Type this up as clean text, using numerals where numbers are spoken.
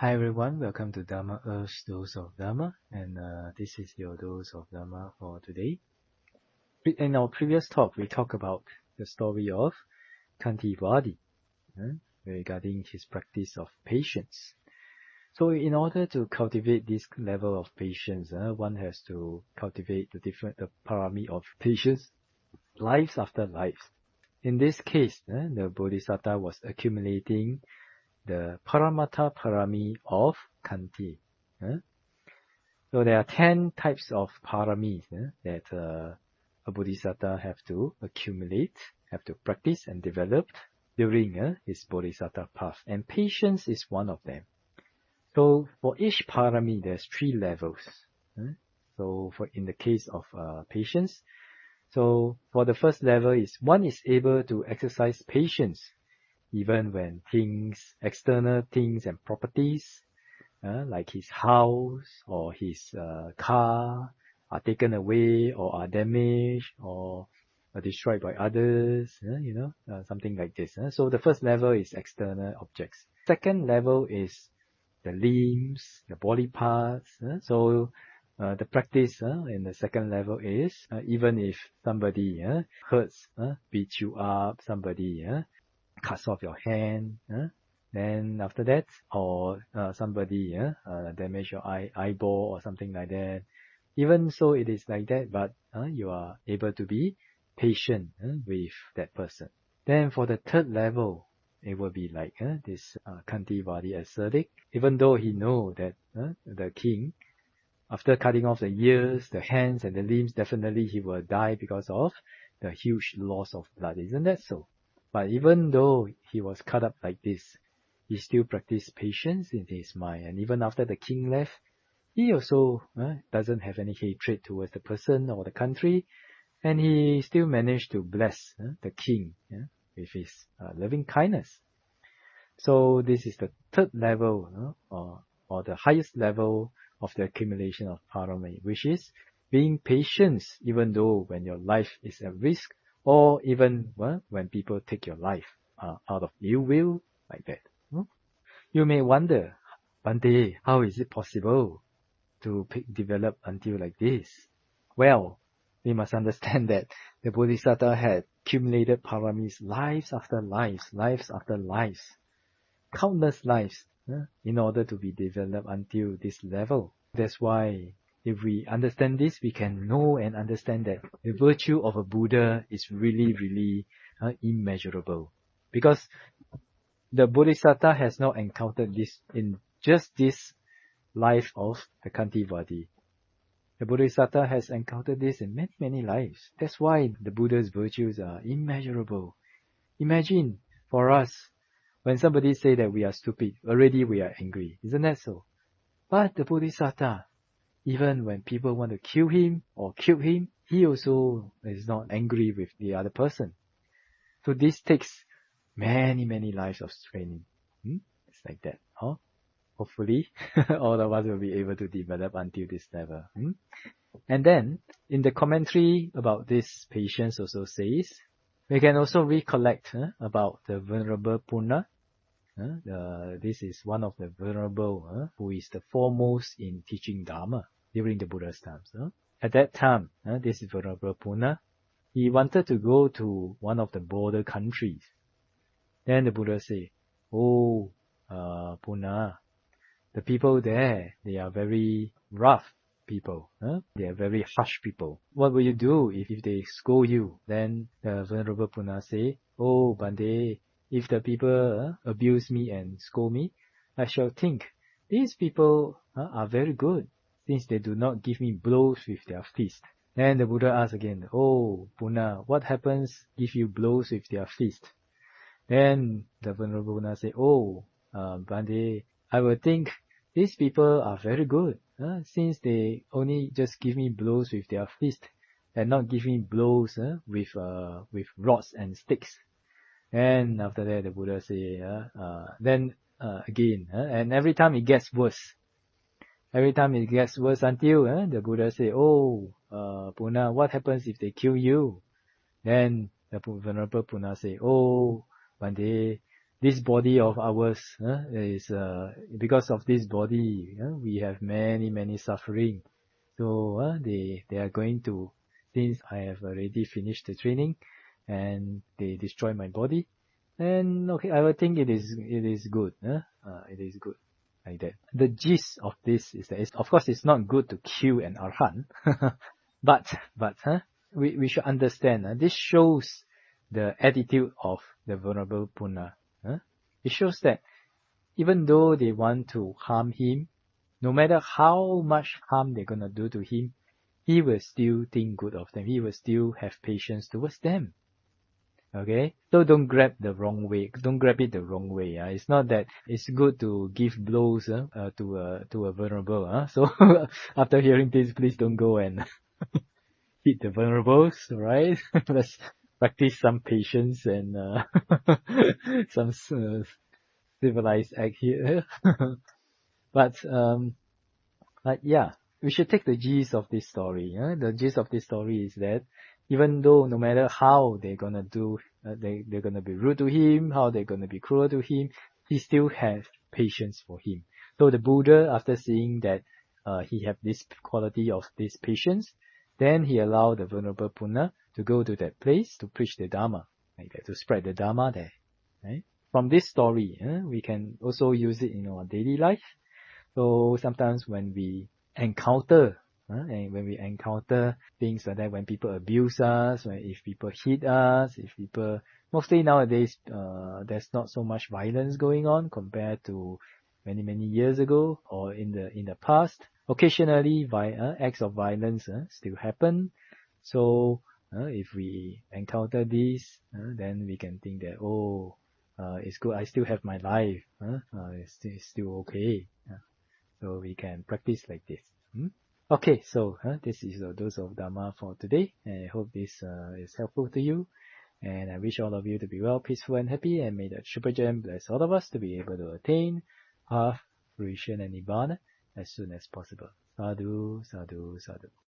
Hi everyone, welcome to Dharma Earth's Dose of Dharma, and this is your dose of Dharma for today. In our previous talk, we talked about the story of Kantivadi regarding his practice of patience. So in order to cultivate this level of patience, one has to cultivate the parami of patience, lives after lives. In this case, the Bodhisattva was accumulating the Paramata Parami of Kanti. So there are 10 types of paramis that a Bodhisattva have to accumulate, have to practice and develop during his Bodhisattva path. And patience is one of them. So for each parami, there's 3 levels. So in the case of patience, so for the first level is one is able to exercise patience even when external things and properties, like his house or his car are taken away or are damaged or are destroyed by others, something like this. So the first level is external objects. Second level is the limbs, the body parts. So the practice in the second level is even if somebody hurts, beats you up, somebody cuts off your hand, then after that, or somebody damage your eyeball or something like that. Even so, it is like that, but you are able to be patient with that person. Then for the third level, it will be like this Kantivadi ascetic. Even though he know that the king, after cutting off the ears, the hands, and the limbs, definitely he will die because of the huge loss of blood. Isn't that so? But even though he was cut up like this, he still practiced patience in his mind. And even after the king left, he also doesn't have any hatred towards the person or the country. And he still managed to bless the king with his loving kindness. So this is the third level or the highest level of the accumulation of parami, which is being patient even though when your life is at risk, or even when people take your life out of ill will, like that. You may wonder, Bante, how is it possible to develop until like this? Well, we must understand that the Bodhisattva had accumulated paramis lives after lives, countless lives, in order to be developed until this level. That's why if we understand this, we can know and understand that the virtue of a Buddha is really, really immeasurable. Because the Bodhisattva has not encountered this in just this life of the Kantivadi. The Bodhisattva has encountered this in many, many lives. That's why the Buddha's virtues are immeasurable. Imagine, for us, when somebody say that we are stupid, already we are angry. Isn't that so? But the Bodhisattva, even when people want to kill him or kill him, he also is not angry with the other person. So this takes many, many lives of training. It's like that. Hopefully, all of us will be able to develop until this level. And then, in the commentary about this patience also says, we can also recollect about the Venerable Punna. This is one of the Venerable who is the foremost in teaching Dharma during the Buddha's times. At that time, this is Venerable Punna. He wanted to go to one of the border countries. Then the Buddha said, "Oh, Punna, the people there, they are very rough people. They are very harsh people. What will you do if they scold you?" Then the Venerable Punna say, "Oh, Bande, if the people abuse me and scold me, I shall think, these people are very good, since they do not give me blows with their fist." Then the Buddha asked again, "Oh, Punna, what happens if you blows with their fist?" Then the Venerable Punna say, "Oh, Bande, I will think, these people are very good, since they only just give me blows with their fist and not give me blows with rods and sticks." And after that, the Buddha say, then again, and every time it gets worse. Every time it gets worse until the Buddha say, "Oh, Punna, what happens if they kill you?" Then the Venerable Punna say, "Oh, Bande, this body of ours is because of this body, we have many suffering. So they are going to, since I have already finished the training and they destroy my body, and okay, I would think it is good. It is good like that. The gist of this is that of course it's not good to kill an arhat, but we should understand. This shows the attitude of the Venerable Punna. It shows that even though they want to harm him, no matter how much harm they're gonna do to him, he will still think good of them. He will still have patience towards them. Okay, so don't grab the wrong way. Don't grab it the wrong way. It's not that it's good to give blows to a vulnerable. So after hearing this, please don't go and hit the vulnerables. Right? Let's practice some patience and some civilized act here. But yeah, we should take the gist of this story. The gist of this story is that even though no matter how they're gonna do, they're gonna be rude to him, how they're gonna be cruel to him, he still has patience for him. So the Buddha, after seeing that he have this quality of this patience, then he allowed the Venerable Punna to go to that place to preach the Dharma, like that, to spread the Dharma there. Right? From this story, we can also use it in our daily life. So sometimes when we encounter things like that, when people abuse us, if people hit us, mostly nowadays, there's not so much violence going on compared to many years ago or in the past. Occasionally, acts of violence still happen. So if we encounter this, then we can think that, it's good. I still have my life. It's still okay. So we can practice like this. Okay, so this is the dose of Dharma for today. And I hope this is helpful to you. And I wish all of you to be well, peaceful, and happy. And may the Triple Gem bless all of us to be able to attain path, fruition, and Nibbana as soon as possible. Sadhu, sadhu, sadhu.